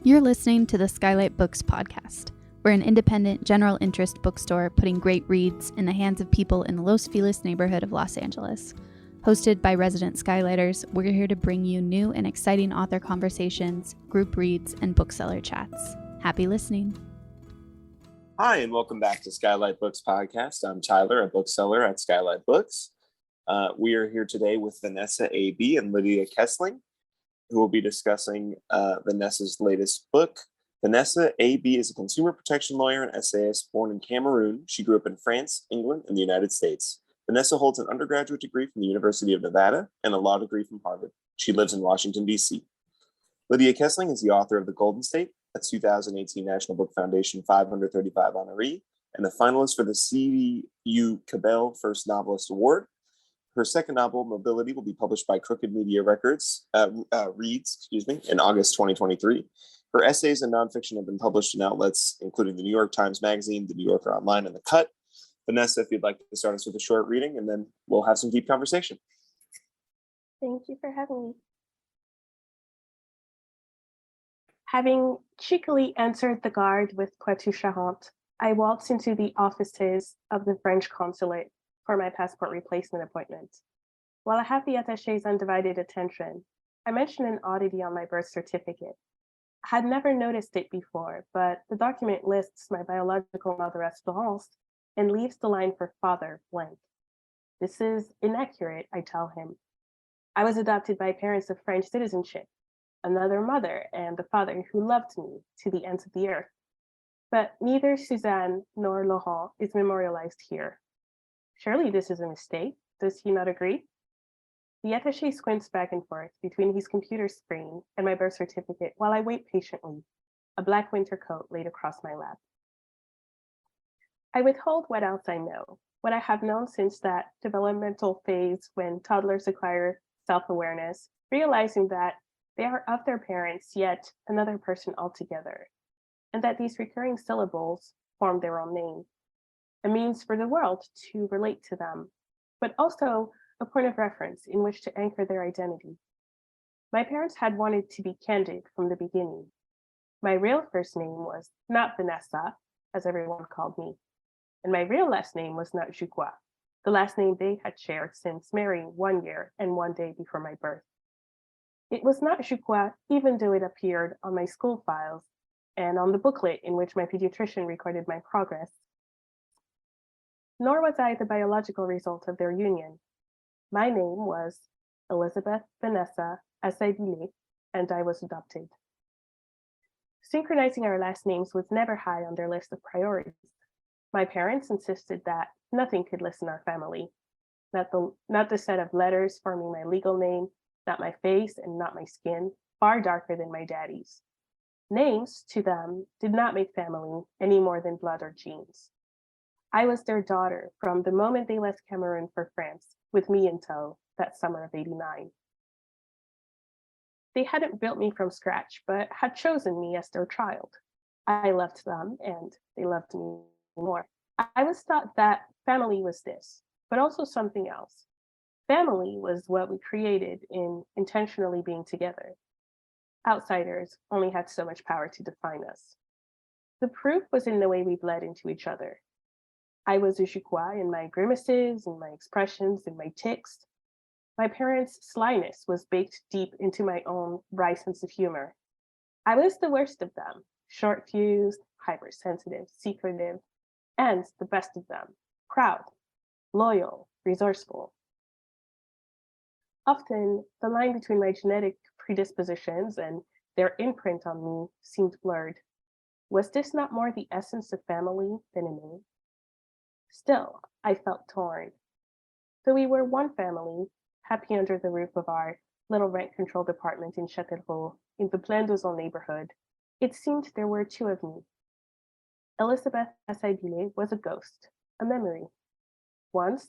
You're listening to the SKYLIT Books podcast. We're an independent, general interest bookstore putting great reads in the hands of people in the Los Feliz neighborhood of Los Angeles. Hosted by resident Skylighters, we're here to bring you new and exciting author conversations, group reads, and bookseller chats. Happy listening. Hi, and welcome back to SKYLIT Books podcast. I'm Tyler, a bookseller at SKYLIT Books. We are here today with Vanessa A.B. and Lydia Kiesling, who will be discussing Vanessa's latest book. Vanessa A.B. is a consumer protection lawyer and essayist born in Cameroon. She grew up in France, England, and the United States. Vanessa holds an undergraduate degree from the University of Nevada and a law degree from Harvard. She lives in Washington, D.C. Lydia Kiesling is the author of The Golden State, a 2018 National Book Foundation 535 honoree, and a finalist for the C.U. Cabell First Novelist Award. Her second novel, Mobility, will be published by Crooked Media Reads, in August 2023. Her essays and nonfiction have been published in outlets including the New York Times Magazine, the New Yorker Online, and The Cut. Vanessa, if you'd like to start us with a short reading, and then we'll have some deep conversation. Thank you for having me. Having cheekily entered the guard with Poitou-Charentes, I waltzed into the offices of the French consulate for my passport replacement appointment. While I have the attaché's undivided attention, I mentioned an oddity on my birth certificate. I had never noticed it before, but the document lists my biological mother as Florence and leaves the line for father blank. This is inaccurate, I tell him. I was adopted by parents of French citizenship, another mother and a father who loved me to the ends of the earth. But neither Suzanne nor Laurent is memorialized here. Surely this is a mistake. Does he not agree? The attaché squints back and forth between his computer screen and my birth certificate while I wait patiently, a black winter coat laid across my lap. I withhold what else I know, what I have known since that developmental phase when toddlers acquire self-awareness, realizing that they are of their parents, yet another person altogether, and that these recurring syllables form their own name, a means for the world to relate to them, but also a point of reference in which to anchor their identity. My parents had wanted to be candid from the beginning. My real first name was not Vanessa, as everyone called me, and my real last name was not Juquois, the last name they had shared since marrying 1 year and 1 day before my birth. It was not Juquois, even though it appeared on my school files and on the booklet in which my pediatrician recorded my progress. Nor was I the biological result of their union. My name was Elizabeth Vanessa SKYLIT, and I was adopted. Synchronizing our last names was never high on their list of priorities. My parents insisted that nothing could list in our family, not the set of letters forming my legal name, not my face and not my skin, far darker than my daddy's. Names, to them, did not make family any more than blood or genes. I was their daughter from the moment they left Cameroon for France, with me in tow, that summer of '89. They hadn't built me from scratch, but had chosen me as their child. I loved them, and they loved me more. I was taught that family was this, but also something else. Family was what we created in intentionally being together. Outsiders only had so much power to define us. The proof was in the way we bled into each other. I was a Juquois in my grimaces, in my expressions, in my tics. My parents' slyness was baked deep into my own wry sense of humor. I was the worst of them, short-fused, hypersensitive, secretive, and the best of them, proud, loyal, resourceful. Often, the line between my genetic predispositions and their imprint on me seemed blurred. Was this not more the essence of family than a name? Still, I felt torn. Though we were one family, happy under the roof of our little rent-controlled apartment in Châtellerault, in the Plaine d'Ozon neighborhood, it seemed there were two of me. Elizabeth SKYLIT was a ghost, a memory. Once,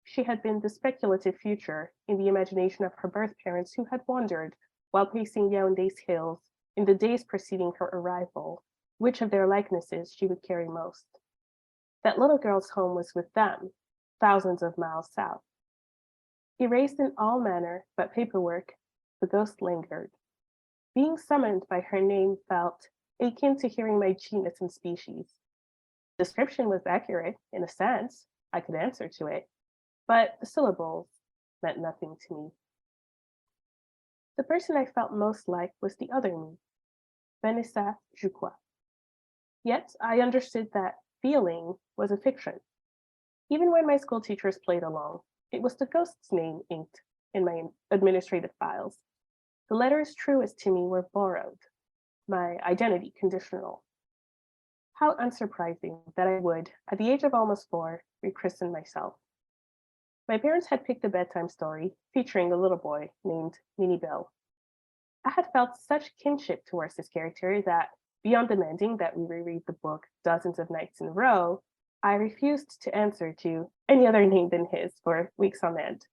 she had been the speculative future in the imagination of her birth parents who had wondered, while pacing Yaoundé's hills in the days preceding her arrival, which of their likenesses she would carry most. That little girl's home was with them, thousands of miles south. Erased in all manner but paperwork, the ghost lingered. Being summoned by her name felt akin to hearing my genus and species. Description was accurate in a sense. I could answer to it, but the syllables meant nothing to me. The person I felt most like was the other me, Vanessa, je crois. Yet I understood that feeling was a fiction. Even when my school teachers played along, it was the ghost's name inked in my administrative files. The letters truest to me were borrowed, my identity conditional. How unsurprising that I would, at the age of almost 4, rechristen myself. My parents had picked a bedtime story featuring a little boy named Minnie Bill. I had felt such kinship towards this character that, beyond demanding that we reread the book dozens of nights in a row, I refused to answer to any other name than his for weeks on end.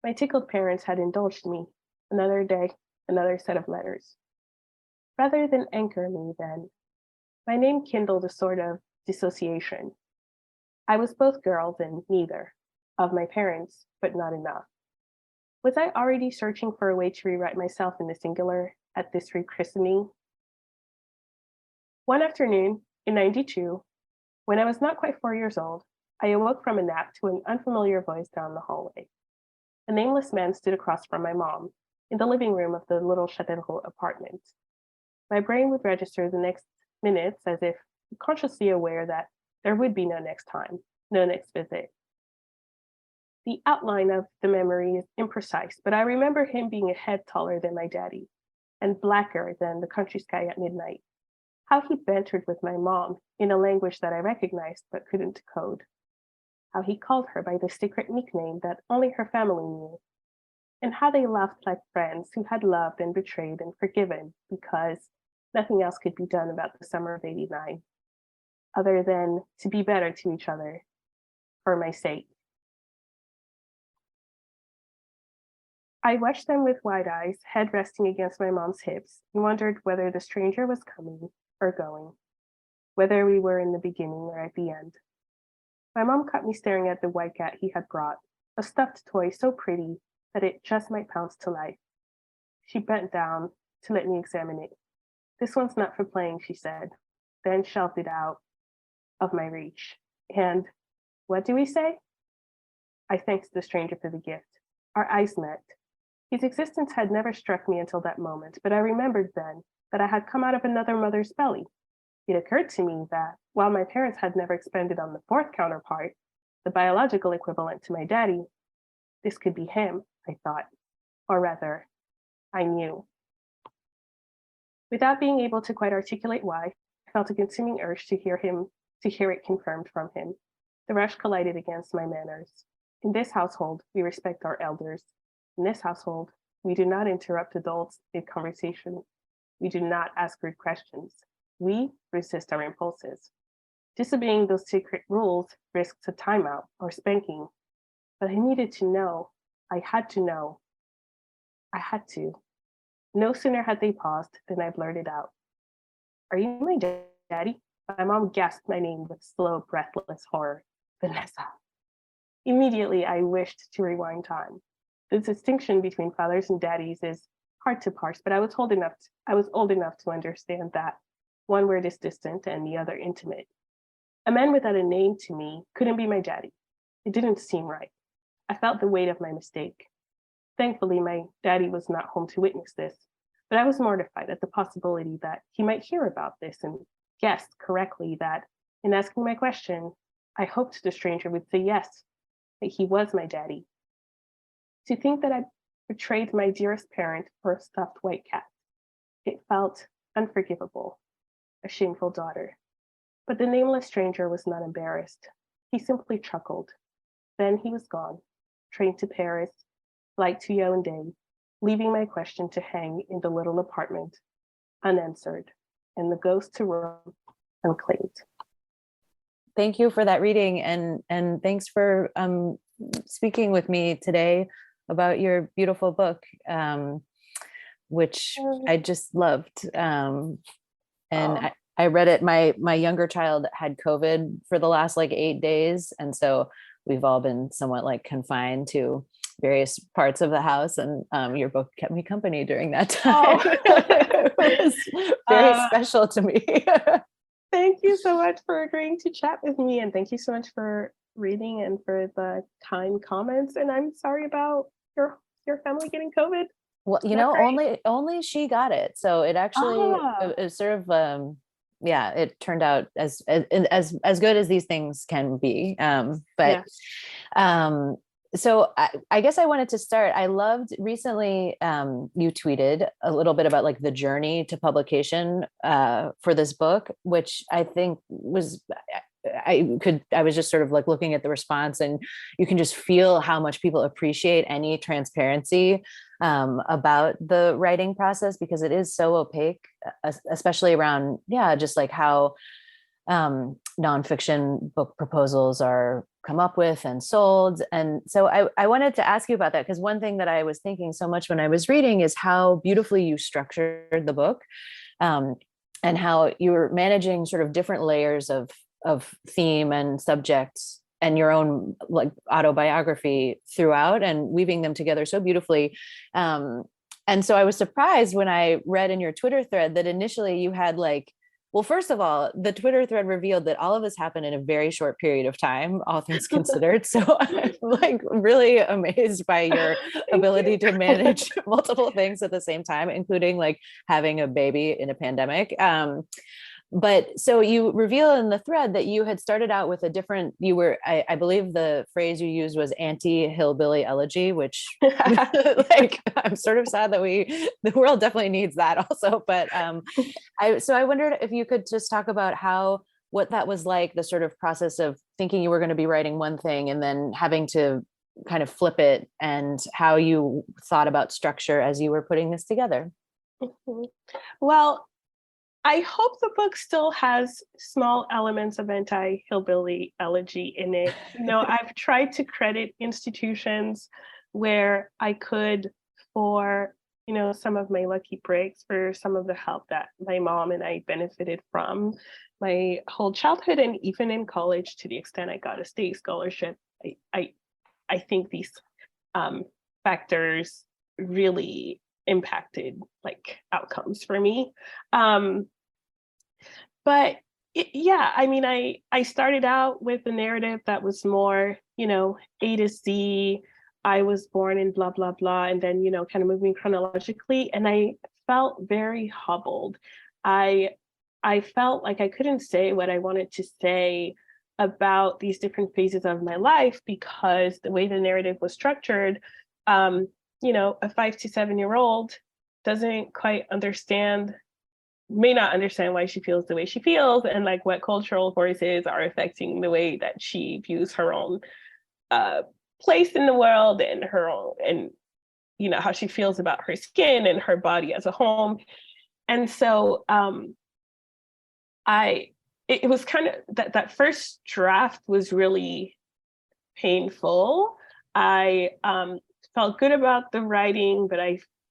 My tickled parents had indulged me. Another day, another set of letters. Rather than anchor me, then, my name kindled a sort of dissociation. I was both girls and neither, of my parents, but not enough. Was I already searching for a way to rewrite myself in the singular at this rechristening? One afternoon in '92, when I was not quite 4 years old, I awoke from a nap to an unfamiliar voice down the hallway. A nameless man stood across from my mom, in the living room of the little Châtellerault apartment. My brain would register the next minutes as if consciously aware that there would be no next time, no next visit. The outline of the memory is imprecise, but I remember him being a head taller than my daddy and blacker than the country sky at midnight. How he bantered with my mom in a language that I recognized but couldn't decode. How he called her by the secret nickname that only her family knew. And how they laughed like friends who had loved and betrayed and forgiven because nothing else could be done about the summer of '89, other than to be better to each other for my sake. I watched them with wide eyes, head resting against my mom's hips, and wondered whether the stranger was coming or going, whether we were in the beginning or at the end. My mom caught me staring at the white cat he had brought, a stuffed toy so pretty that it just might pounce to life. She bent down to let me examine it. "This one's not for playing," she said, then shelved it out of my reach. And what do we say? I thanked the stranger for the gift. Our eyes met. His existence had never struck me until that moment, but I remembered then that I had come out of another mother's belly. It occurred to me that, while my parents had never expanded on the fourth counterpart, the biological equivalent to my daddy, this could be him, I thought. Or rather, I knew. Without being able to quite articulate why, I felt a consuming urge to hear it confirmed from him. The rush collided against my manners. In this household, we respect our elders. In this household, we do not interrupt adults mid-conversation. We do not ask rude questions. We resist our impulses. Disobeying those secret rules risks a timeout or spanking. But I needed to know. I had to know. I had to. No sooner had they paused than I blurted out, "Are you my daddy?" My mom gasped my name with slow, breathless horror. "Vanessa." Immediately, I wished to rewind time. The distinction between fathers and daddies is hard to parse, but I was old enough to understand that one word is distant and the other intimate. A man without a name to me couldn't be my daddy. It didn't seem right. I felt the weight of my mistake. Thankfully, my daddy was not home to witness this, but I was mortified at the possibility that he might hear about this and guessed correctly that, in asking my question, I hoped the stranger would say yes, that he was my daddy. To think that I betrayed my dearest parent for a stuffed white cat, it felt unforgivable, a shameful daughter. But the nameless stranger was not embarrassed. He simply chuckled. Then he was gone, train to Paris, flight to Yaoundé, leaving my question to hang in the little apartment, unanswered, and the ghost to roam unclaimed. Thank you for that reading, and thanks for speaking with me today about your beautiful book, which I just loved. I read it. My younger child had COVID for the last 8 days, and so we've all been somewhat confined to various parts of the house, and your book kept me company during that time. Oh. It was very special to me. Thank you so much for agreeing to chat with me, and thank you so much for reading and for the kind comments. And I'm sorry about your family getting COVID. Well, only she got it, so it actually it sort of it turned out as good as these things can be. So I guess I wanted to start. I loved recently you tweeted a little bit about like the journey to publication for this book, which I think was I was just sort of like looking at the response, and you can just feel how much people appreciate any transparency about the writing process, because it is so opaque, especially around, just like how nonfiction book proposals are come up with and sold. And so I wanted to ask you about that, because one thing that I was thinking so much when I was reading is how beautifully you structured the book, and how you were managing sort of different layers of theme and subjects and your own like autobiography throughout, and weaving them together so beautifully. And so I was surprised when I read in your Twitter thread that initially you had like, well, first of all, the Twitter thread revealed that all of this happened in a very short period of time, all things considered. So I'm like really amazed by your ability to manage multiple things at the same time, including like having a baby in a pandemic. But so you reveal in the thread that you had started out with I believe the phrase you used was anti-hillbilly elegy, which like, I'm sort of sad that the world definitely needs that also. But I wondered if you could just talk about what that was like, the sort of process of thinking you were going to be writing one thing and then having to kind of flip it, and how you thought about structure as you were putting this together. Mm-hmm. Well, I hope the book still has small elements of anti-hillbilly elegy in it. I've tried to credit institutions where I could for, some of my lucky breaks, for some of the help that my mom and I benefited from my whole childhood, and even in college, to the extent I got a state scholarship. I think these factors really impacted like outcomes for me. But I started out with a narrative that was more, A to Z. I was born in blah, blah, blah, and then, kind of moving chronologically. And I felt very hobbled. I felt like I couldn't say what I wanted to say about these different phases of my life, because the way the narrative was structured, a 5 to 7-year-old doesn't quite may not understand why she feels the way she feels, and like what cultural forces are affecting the way that she views her own place in the world, and her own, and how she feels about her skin and her body as a home. And so it was kind of that first draft was really painful. I felt good about the writing, but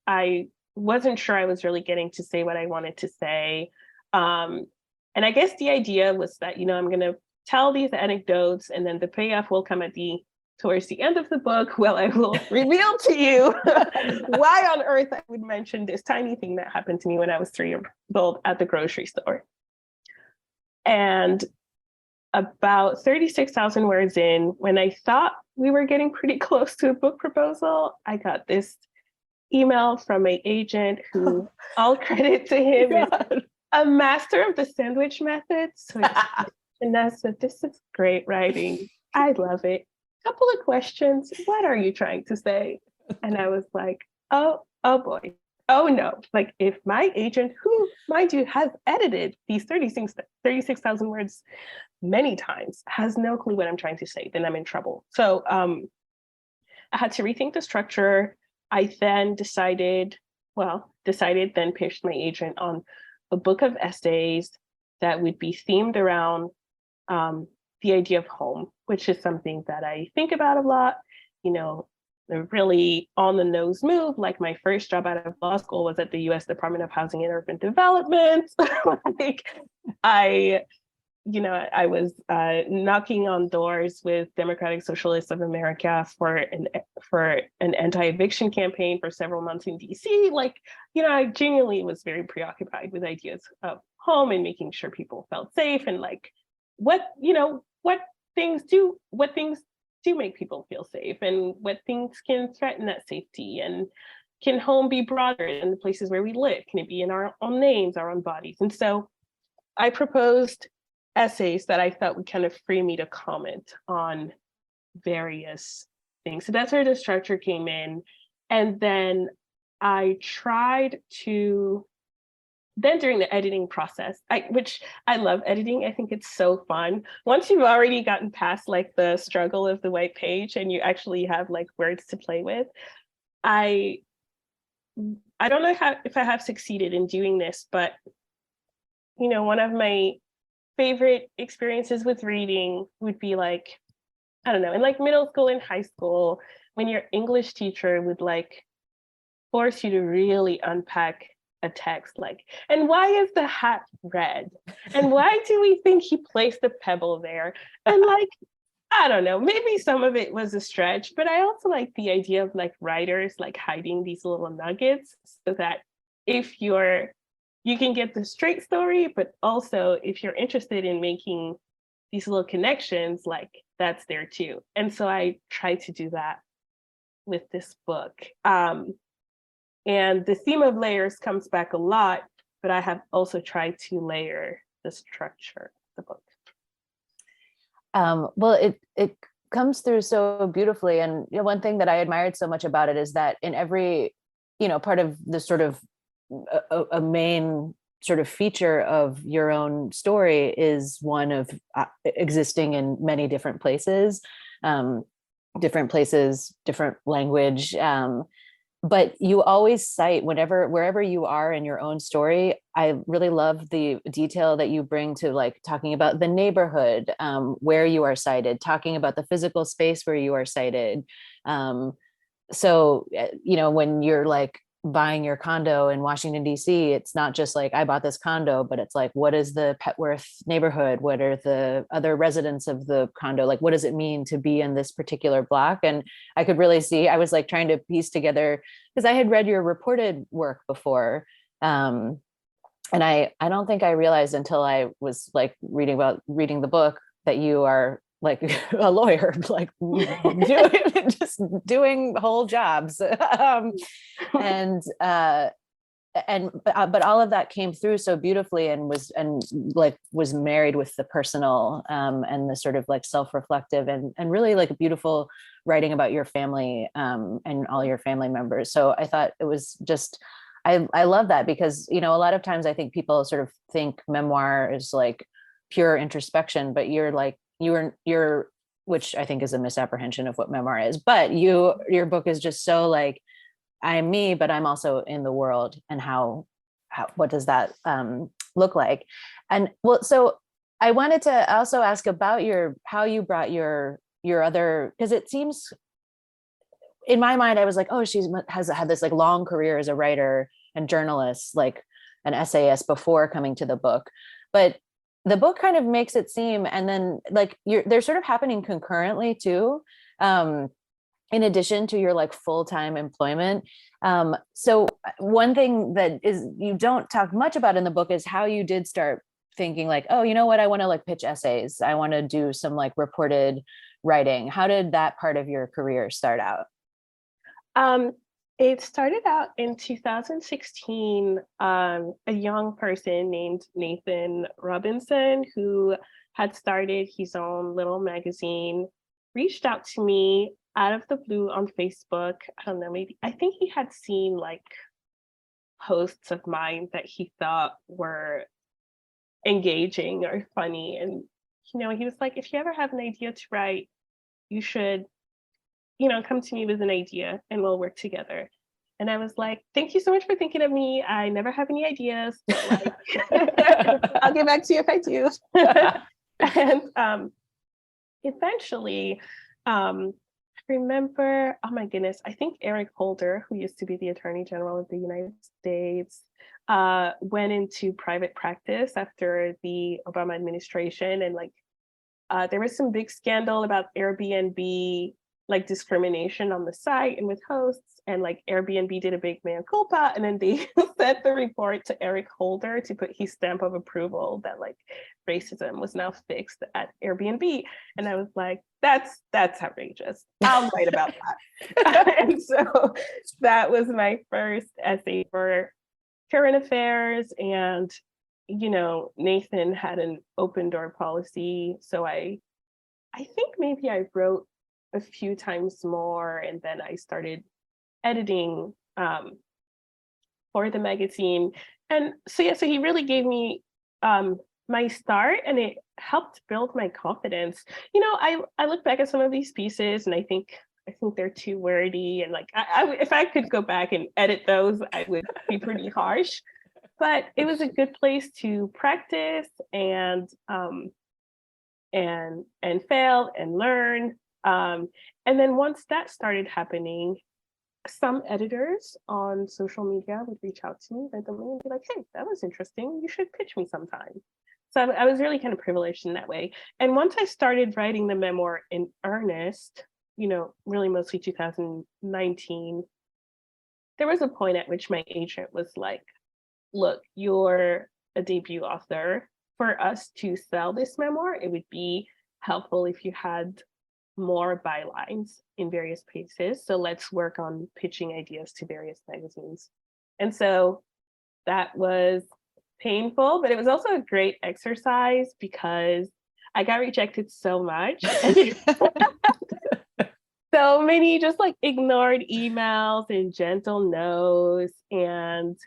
I wasn't sure I was really getting to say what I wanted to say. And I guess the idea was that, I'm going to tell these anecdotes, and then the payoff will come towards the end of the book. Well, I will reveal to you why on earth I would mention this tiny thing that happened to me when I was 3 years old at the grocery store. And about 36,000 words in, when I thought we were getting pretty close to a book proposal, I got this email from my agent, who all credit to him is a master of the sandwich method. So Vanessa, this is great writing. I love it. Couple of questions. What are you trying to say? And I was like, oh boy. Oh no. Like, if my agent, who, mind you, has edited these 36,000 words many times, has no clue what I'm trying to say, then I'm in trouble. So I had to rethink the structure. I then then pitched my agent on a book of essays that would be themed around the idea of home, which is something that I think about a lot. A really on the nose move. Like, my first job out of law school was at the U.S. Department of Housing and Urban Development. Like, I I was knocking on doors with Democratic Socialists of America for an anti-eviction campaign for several months in DC. I genuinely was very preoccupied with ideas of home and making sure people felt safe, and what things do make people feel safe, and what things can threaten that safety, and can home be broader than the places where we live? Can it be in our own names, our own bodies? And so I proposed essays that I felt would kind of free me to comment on various things. So that's where the structure came in. And then I tried to, then during the editing process, which I love editing, I think it's so fun. Once you've already gotten past the struggle of the white page and you actually have words to play with, I don't know if I have succeeded in doing this, but one of my favorite experiences with reading would be I don't know, in middle school and high school, when your English teacher would force you to really unpack a text, and why is the hat red? And why do we think he placed a pebble there? And I don't know, maybe some of it was a stretch, but I also like the idea of writers hiding these little nuggets, so that if you can get the straight story, but also if you're interested in making these little connections, that's there too. And so I tried to do that with this book. And the theme of layers comes back a lot, but I have also tried to layer the structure of the book. Well, it comes through so beautifully. And one thing that I admired so much about it is that in every, part of the sort of a main sort of feature of your own story is one of existing in many different places, different language. But you always cite wherever you are in your own story. I really love the detail that you bring to talking about the neighborhood where you are cited, talking about the physical space where you are cited. So, when you're buying your condo in Washington, D.C., it's not just I bought this condo, but it's what is the Petworth neighborhood? What are the other residents of the condo? What does it mean to be in this particular block? And I could really see, I was trying to piece together, because I had read your reported work before. And I don't think I realized until I was reading the book that you are a lawyer, doing whole jobs. But all of that came through so beautifully, and was married with the personal and the sort of self-reflective and really beautiful writing about your family and all your family members. So I thought it was just, I love that, because a lot of times I think people sort of think memoir is pure introspection, but you're which I think is a misapprehension of what memoir is, but your book is just so I'm me, but I'm also in the world, and how what does that look like? And well, so I wanted to also ask about how you brought your other, because it seems in my mind I was oh, she has had this long career as a writer and journalist, an essayist before coming to the book, but the book kind of makes it seem, and then they're sort of happening concurrently too, in addition to your full-time employment. So one thing that is you don't talk much about in the book is how you did start thinking oh, you know what, I want to pitch essays. I want to do some reported writing. How did that part of your career start out? It started out in 2016. A young person named Nathan Robinson, who had started his own little magazine, reached out to me out of the blue on Facebook. I don't know, I think he had seen posts of mine that he thought were engaging or funny. And, he was if you ever have an idea to write, you should come to me with an idea and we'll work together. And I was thank you so much for thinking of me. I never have any ideas, but I'll get back to you if I do. And eventually, I remember, oh my goodness, I think Eric Holder, who used to be the Attorney General of the United States, went into private practice after the Obama administration, and like there was some big scandal about Airbnb, like discrimination on the site and with hosts, and like Airbnb did a big mea culpa, and then they sent the report to Eric Holder to put his stamp of approval that like racism was now fixed at Airbnb. And I was like, that's outrageous. I'll write about that. And so that was my first essay for current affairs. And Nathan had an open door policy, so I think maybe I wrote a few times more, and then I started editing for the magazine. And so he really gave me my start, and it helped build my confidence. I look back at some of these pieces and I think they're too wordy, and like if I could go back and edit those, I would be pretty harsh. But it was a good place to practice and fail and learn. And then once that started happening, some editors on social media would reach out to me randomly and be like, "Hey, that was interesting. You should pitch me sometime." So I was really kind of privileged in that way. And once I started writing the memoir in earnest, really mostly 2019, there was a point at which my agent was like, "Look, you're a debut author. For us to sell this memoir, it would be helpful if you had more bylines in various places. So let's work on pitching ideas to various magazines." And so that was painful, but it was also a great exercise because I got rejected so much. So many just like ignored emails and gentle no's. And,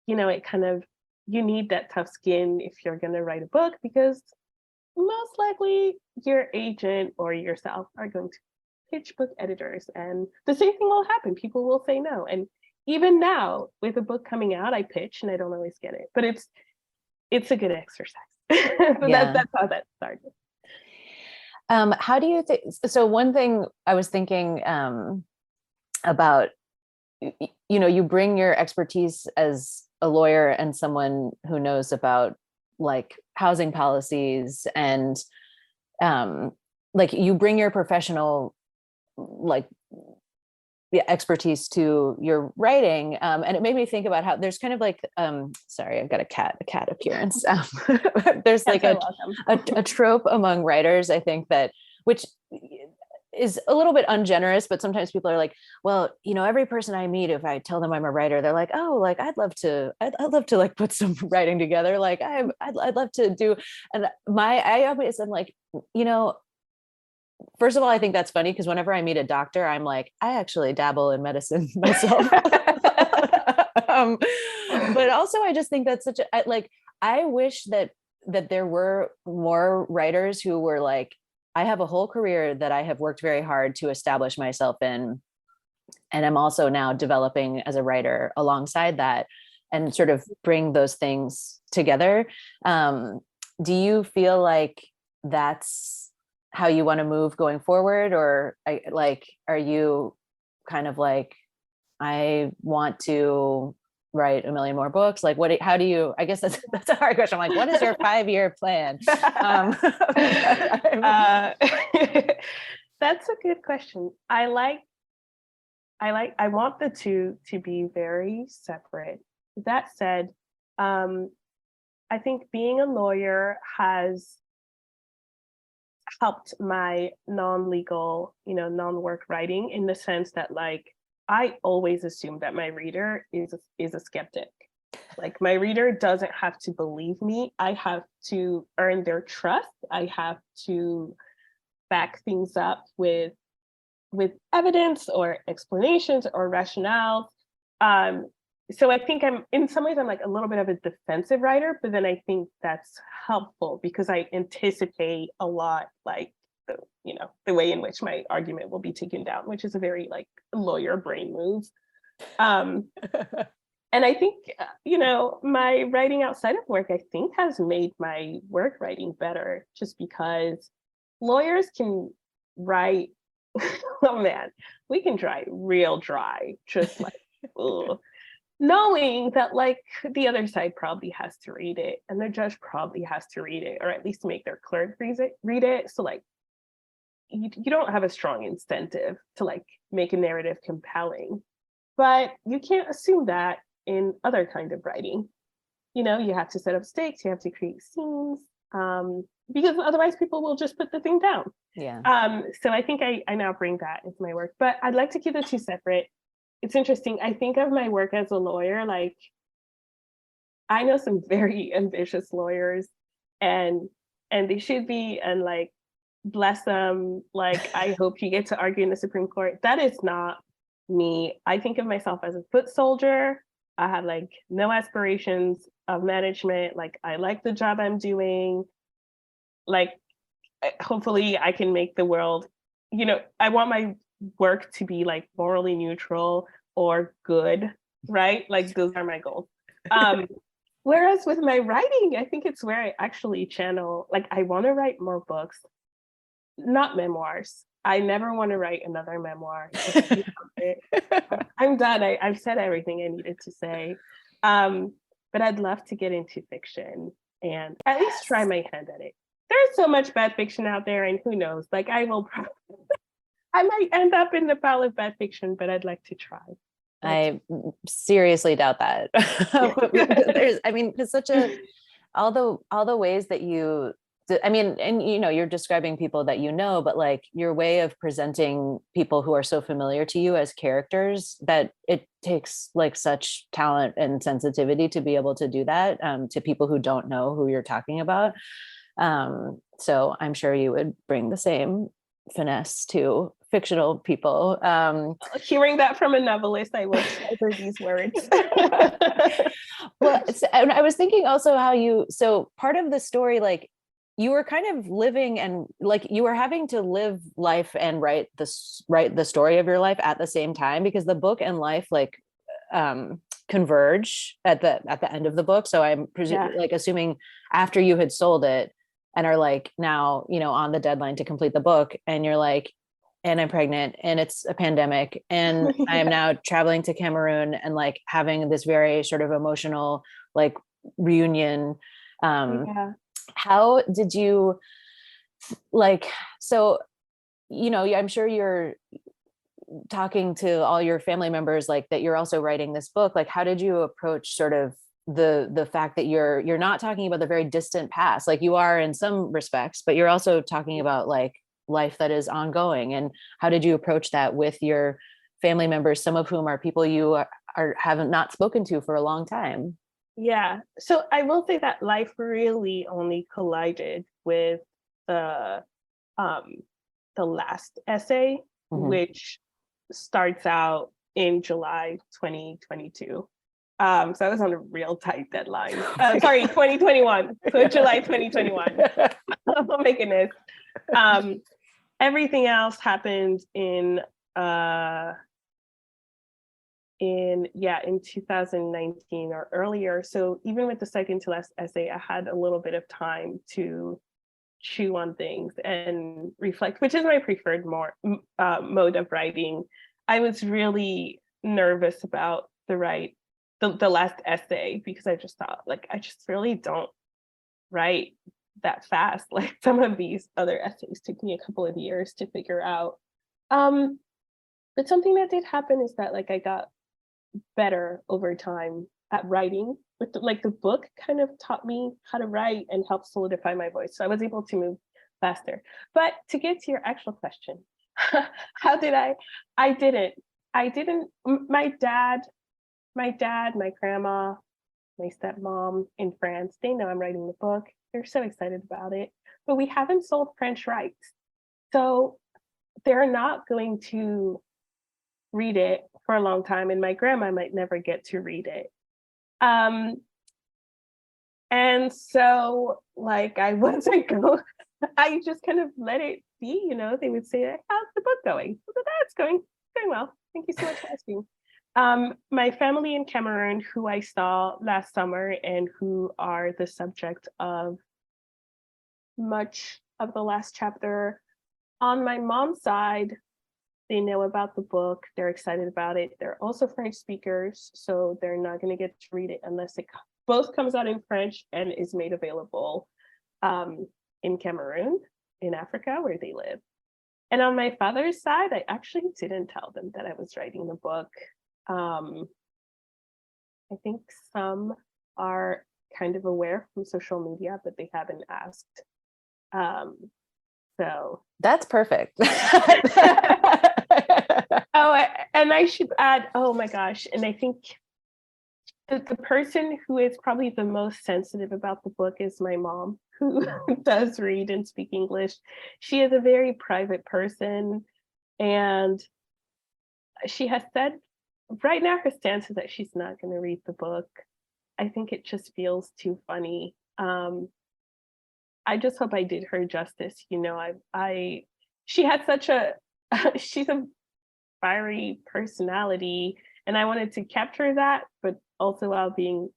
it kind of, you need that tough skin if you're going to write a book, because most likely your agent or yourself are going to pitch book editors, and the same thing will happen. People will say no. And even now with a book coming out, I pitch and I don't always get it, but it's a good exercise. So that's how that started. How do you think, so one thing I was thinking about, you bring your expertise as a lawyer and someone who knows about like housing policies, and like you bring your professional like the expertise to your writing, and it made me think about how there's kind of like sorry, I've got a cat appearance. There's like a trope among writers, I think, that which is a little bit ungenerous, but sometimes people are like, well, every person I meet, if I tell them I'm a writer, they're like, oh, like I'd love to like put some writing together, like I'd love to do. And I always am like, first of all, I think that's funny because whenever I meet a doctor, I'm like, I actually dabble in medicine myself. But also I just think that's I wish that there were more writers who were like, I have a whole career that I have worked very hard to establish myself in, and I'm also now developing as a writer alongside that, and sort of bring those things together. Do you feel like that's how you want to move going forward? Or are you kind of like, I want to write a million more books? Like how do you, I guess that's a hard question. I'm like, what is your 5-year plan? That's a good question. I want the two to be very separate. That said, I think being a lawyer has helped my non-legal, non-work writing, in the sense that like I always assume that my reader is a skeptic. Like my reader doesn't have to believe me. I have to earn their trust. I have to back things up with evidence or explanations or rationales. So I think in some ways I'm like a little bit of a defensive writer, but then I think that's helpful because I anticipate a lot, like the way in which my argument will be taken down, which is a very like lawyer brain move. And I think my writing outside of work, I think, has made my work writing better, just because lawyers can write. Oh man, we can write real dry, just like ugh. knowing that like the other side probably has to read it and the judge probably has to read it, or at least make their clerk read it. So like you don't have a strong incentive to like make a narrative compelling, but you can't assume that in other kind of writing. You have to set up stakes, you have to create scenes, because otherwise people will just put the thing down. Yeah. So I think I now bring that into my work, but I'd like to keep the two separate. It's interesting. I think of my work as a lawyer, like I know some very ambitious lawyers, and they should be, and like bless them. Like I hope you get to argue in the Supreme Court. That is not me. I think of myself as a foot soldier. I have like no aspirations of management. Like I like the job I'm doing. Like hopefully I can make the world, I want my work to be like morally neutral or good, right? Like those are my goals. Whereas with my writing, I think it's where I actually channel, like I want to write more books, not memoirs. I never want to write another memoir. I'm done. I've said everything I needed to say. But I'd love to get into fiction and at least try my hand at it. There's so much bad fiction out there, and who knows? Like I might end up in the pile of bad fiction, but I'd like to try. I seriously doubt that. It's such all the ways that and you're describing people that but like your way of presenting people who are so familiar to you as characters, that it takes like such talent and sensitivity to be able to do that to people who don't know who you're talking about. So I'm sure you would bring the same finesse to fictional people. Hearing that from a novelist, I will treasure these words. Well, and I was thinking also how so part of the story, like you were kind of living and like you were having to live life and write the story of your life at the same time, because the book and life like converge at the end of the book. So I'm like assuming after you had sold it and are like now, on the deadline to complete the book, and you're like, and I'm pregnant and it's a pandemic and I am now traveling to Cameroon and like having this very sort of emotional like reunion. How did you like, so, I'm sure you're talking to all your family members like that you're also writing this book. Like how did you approach sort of the fact that you're not talking about the very distant past, like you are in some respects, but you're also talking about like life that is ongoing? And how did you approach that with your family members, some of whom are people you haven't not spoken to for a long time? Yeah, so I will say that life really only collided with the last essay, which starts out in July 2022. So I was on a real tight deadline. Sorry, 2021. So July 2021. Oh my goodness. Everything else happened in 2019 or earlier. So even with the second to last essay, I had a little bit of time to chew on things and reflect, which is my preferred mode of writing. I was really nervous about the last essay, because I just thought like, I just really don't write that fast. Like some of these other essays took me a couple of years to figure out. But something that did happen is that like I got better over time at writing. With the book kind of taught me how to write and helped solidify my voice. So I was able to move faster. But to get to your actual question, how did I didn't. My dad, my grandma, my stepmom in France, they know I'm writing the book. They're so excited about it. But we haven't sold French rights. So they're not going to read it for a long time, and my grandma might never get to read it. And so like I wasn't I just kind of let it be, they would say, how's the book going? I said, it's going well. Thank you so much for asking. My family in Cameroon, who I saw last summer and who are the subject of much of the last chapter, on my mom's side, They know about the book. They're excited about it. They're also French speakers, so they're not going to get to read it unless it both comes out in French and is made available in Cameroon, in Africa, where they live. And on my father's side, I actually didn't tell them that I was writing the book. I think some are kind of aware from social media, but they haven't asked. So that's perfect. Oh, and I should add, oh my gosh, and I think that the person who is probably the most sensitive about the book is my mom, who does read and speak English. She is a very private person, and she has said right now her stance is that she's not going to read the book. I think it just feels too funny. I just hope I did her justice. You know, she had such she's a fiery personality, and I wanted to capture that, but also while being,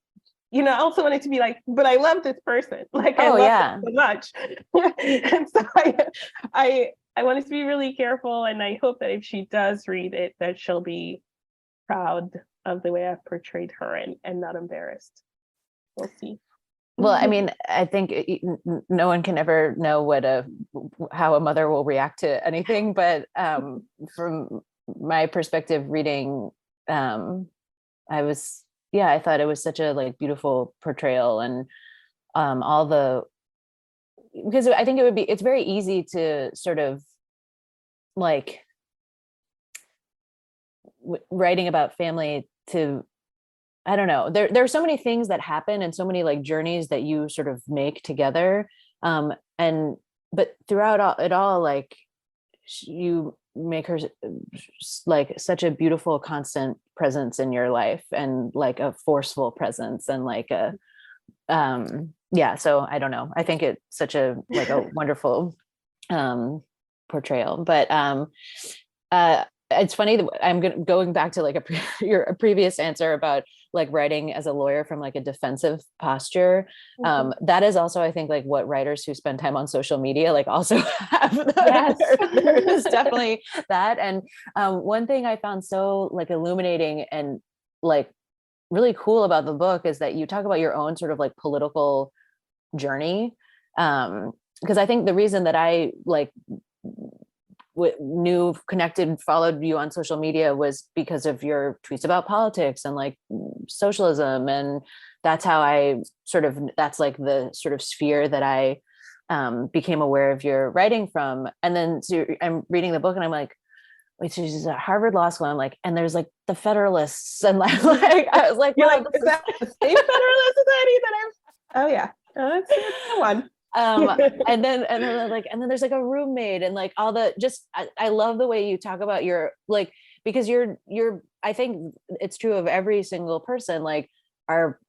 you know, I also wanted to be like, but I love this person. Like, I love her so much. And so I wanted to be really careful, and I hope that if she does read it, that she'll be proud of the way I've portrayed her and not embarrassed. We'll see. Well, I mean, I think no one can ever know how a mother will react to anything, but from my perspective reading, I thought it was such a like beautiful portrayal, and because I think it's very easy to sort of like writing about family to, I don't know, there are so many things that happen and so many like journeys that you sort of make together. But throughout it all, like you make her like such a beautiful, constant presence in your life, and like a forceful presence, and like so I don't know. I think it's such a wonderful portrayal, but it's funny that I'm going back to like your previous answer about like writing as a lawyer from like a defensive posture. That is also, I think, like what writers who spend time on social media like also have. Yes. there is definitely that. And one thing I found so like illuminating and like really cool about the book is that you talk about your own sort of like political journey. Because I think the reason that I like followed you on social media was because of your tweets about politics and like socialism, and that's how that's like the sort of sphere that I became aware of your writing from. And then I'm reading the book and I'm like, wait, so she's at Harvard Law School. I'm like, and there's like the Federalists, and like I was like, you're well, like, is that the same Federalist Society that oh yeah, that's the one. and then there's like a roommate, and like all the I love the way you talk about your like, because you're I think it's true of every single person, like our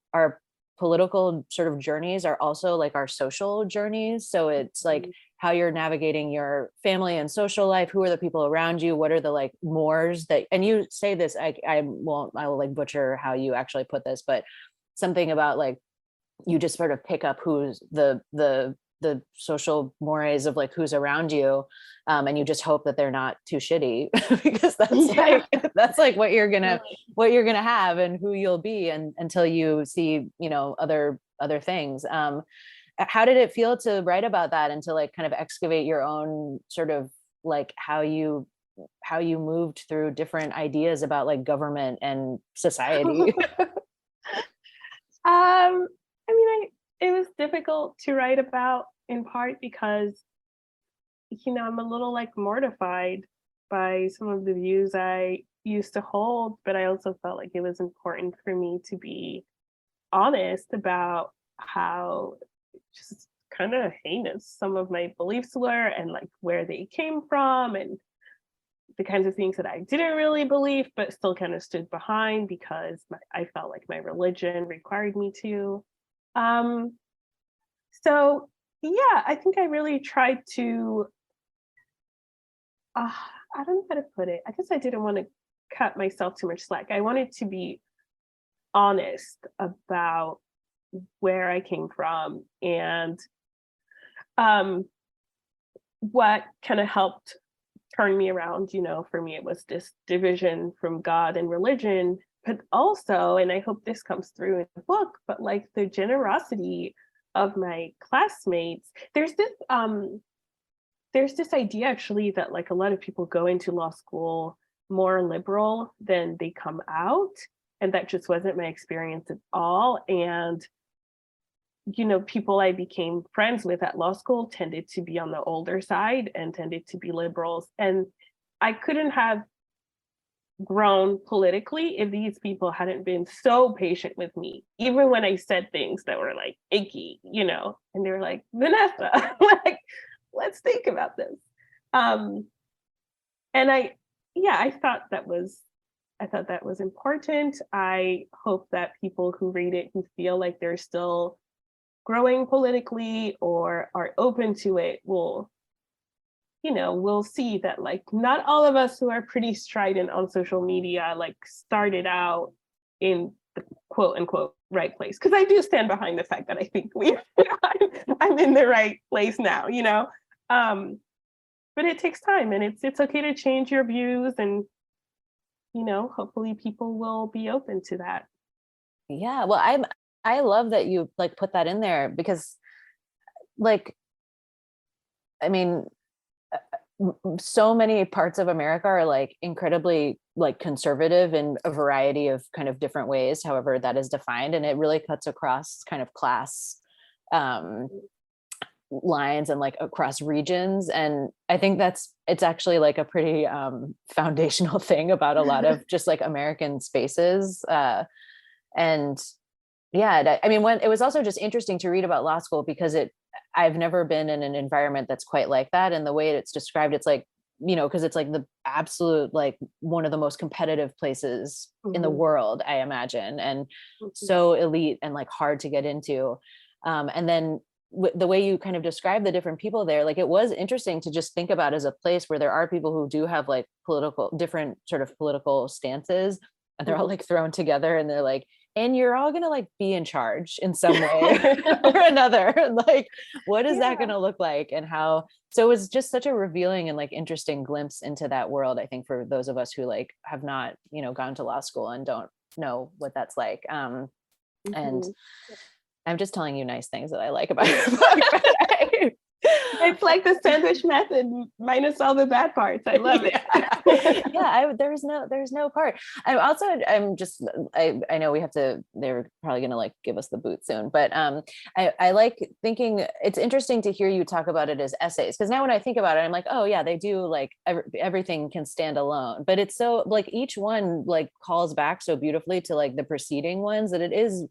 political sort of journeys are also like our social journeys. So it's like how you're navigating your family and social life, who are the people around you, what are the like mores that, and you say this, I will like butcher how you actually put this, but something about like you just sort of pick up who's the social mores of like who's around you, and you just hope that they're not too shitty, because that's like what you're gonna have and who you'll be, and until you see, you know, other things. How did it feel to write about that and to like kind of excavate your own sort of like how you moved through different ideas about like government and society? I mean, it was difficult to write about, in part because, you know, I'm a little like mortified by some of the views I used to hold, but I also felt like it was important for me to be honest about how just kind of heinous some of my beliefs were, and like where they came from, and the kinds of things that I didn't really believe, but still kind of stood behind because I felt like my religion required me to. So yeah, I think I really tried to, I don't know how to put it. I guess I didn't want to cut myself too much slack. I wanted to be honest about where I came from, and what kind of helped turned me around. For me, it was this division from God and religion, but also, and I hope this comes through in the book, but like the generosity of my classmates. There's this idea actually that like a lot of people go into law school more liberal than they come out, and that just wasn't my experience at all. And people I became friends with at law school tended to be on the older side and tended to be liberals. And I couldn't have grown politically if these people hadn't been so patient with me, even when I said things that were like icky, and they were like, Vanessa, like, let's think about this. And I thought that was important. I hope that people who read it, who feel like they're still growing politically or are open to it, will see that like not all of us who are pretty strident on social media like started out in the quote unquote right place. Because I do stand behind the fact that I think I'm in the right place now, but it takes time, and it's okay to change your views, and hopefully people will be open to that. Yeah, well, I love that you like put that in there, because like, I mean, so many parts of America are like incredibly like conservative in a variety of kind of different ways, however that is defined, and it really cuts across kind of class lines and like across regions. And I think it's actually like a pretty foundational thing about a lot of just like American spaces. And yeah, I mean, when it was also just interesting to read about law school, because I've never been in an environment that's quite like that. And the way it's described, it's like, because it's like the absolute, like one of the most competitive places in the world, I imagine, and so elite and like hard to get into. And then the way you kind of describe the different people there, like it was interesting to just think about as a place where there are people who do have like different sort of political stances, and they're all like thrown together, and they're like, and you're all going to like be in charge in some way or another. Like, what is that going to look like, and how? So it was just such a revealing and like interesting glimpse into that world, I think, for those of us who like have not, gone to law school and don't know what that's like. And I'm just telling you nice things that I like about your book. It's like the sandwich method minus all the bad parts. I love it. There's no part. I know we have to, they're probably going to like give us the boot soon, but I like thinking it's interesting to hear you talk about it as essays, because now when I think about it, I'm like, oh yeah, they do, like everything can stand alone, but it's so like each one like calls back so beautifully to like the preceding ones that it is,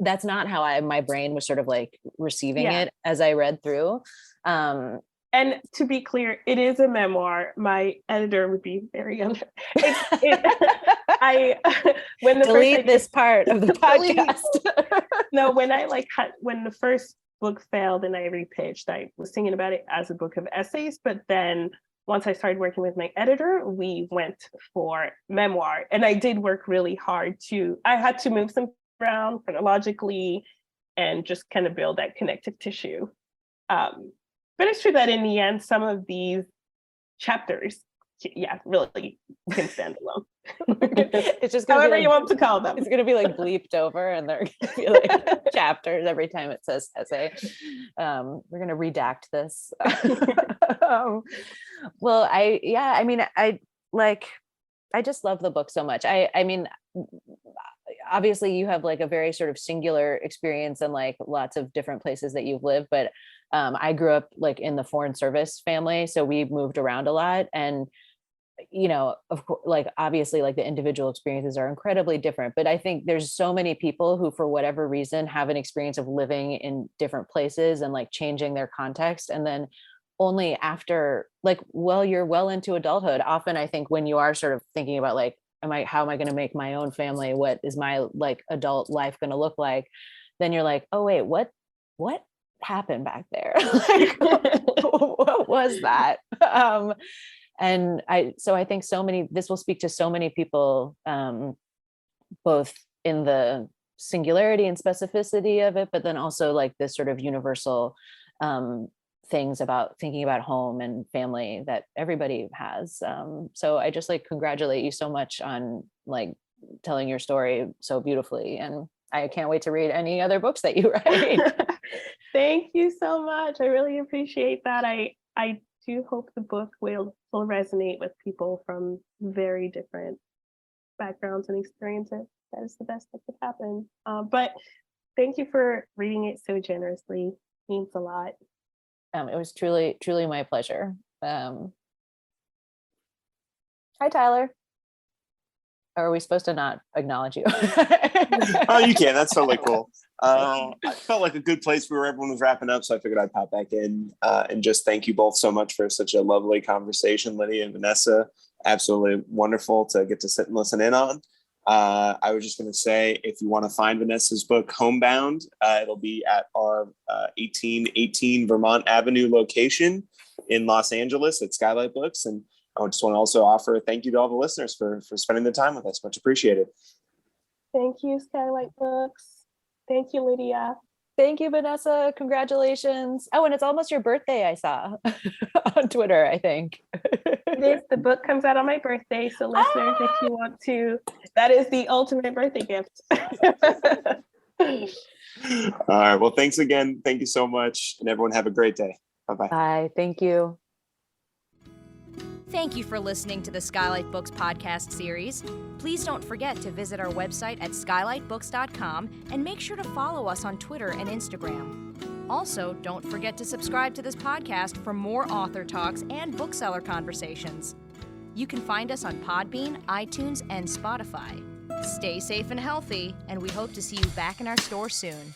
that's not how my brain was sort of like receiving it as I read through. And to be clear, it is a memoir. My editor would be very delete this part of the podcast. No, when the first book failed and I repitched, I was thinking about it as a book of essays, but then once I started working with my editor, we went for memoir, and I did work really hard I had to move some around chronologically and just kind of build that connective tissue. But it's true that in the end, some of these chapters, really can stand alone. It's just however like, you want to call them. It's going to be like bleeped over, and they're going to be like chapters every time it says essay. We're going to redact this. Well, I just love the book so much. I mean, obviously you have like a very sort of singular experience and like lots of different places that you've lived, but I grew up like in the foreign service family, so we moved around a lot, and of course, like obviously like the individual experiences are incredibly different, but I think there's so many people who for whatever reason have an experience of living in different places and like changing their context, and then only after you're well into adulthood, often I think when you are sort of thinking about like, how am I going to make my own family? What is my like adult life going to look like? Then you're like, oh wait, what happened back there? Like, what was that? And I think this will speak to so many people, both in the singularity and specificity of it, but then also like this sort of universal things about thinking about home and family that everybody has. So I just like congratulate you so much on like telling your story so beautifully. And I can't wait to read any other books that you write. Thank you so much. I really appreciate that. I do hope the book will resonate with people from very different backgrounds and experiences. That is the best that could happen. But thank you for reading it so generously. It means a lot. It was truly, truly my pleasure. Hi, Tyler. Or are we supposed to not acknowledge you? Oh, you can. That's totally cool. I felt like a good place where everyone was wrapping up, so I figured I'd pop back in and just thank you both so much for such a lovely conversation, Lydia and Vanessa. Absolutely wonderful to get to sit and listen in on. I was just going to say, if you want to find Vanessa's book, Homebound, it'll be at our 1818 Vermont Avenue location in Los Angeles at SKYLIT Books. And I just want to also offer a thank you to all the listeners for spending the time with us. Much appreciated. Thank you, SKYLIT Books. Thank you, Lydia. Thank you, Vanessa. Congratulations. Oh, and it's almost your birthday, I saw on Twitter, I think. It is. The book comes out on my birthday. So listeners, if you want to, that is the ultimate birthday gift. All right. Well, thanks again. Thank you so much. And everyone have a great day. Bye-bye. Bye. Thank you. Thank you for listening to the SKYLIT Books podcast series. Please don't forget to visit our website at skylitebooks.com and make sure to follow us on Twitter and Instagram. Also, don't forget to subscribe to this podcast for more author talks and bookseller conversations. You can find us on Podbean, iTunes, and Spotify. Stay safe and healthy, and we hope to see you back in our store soon.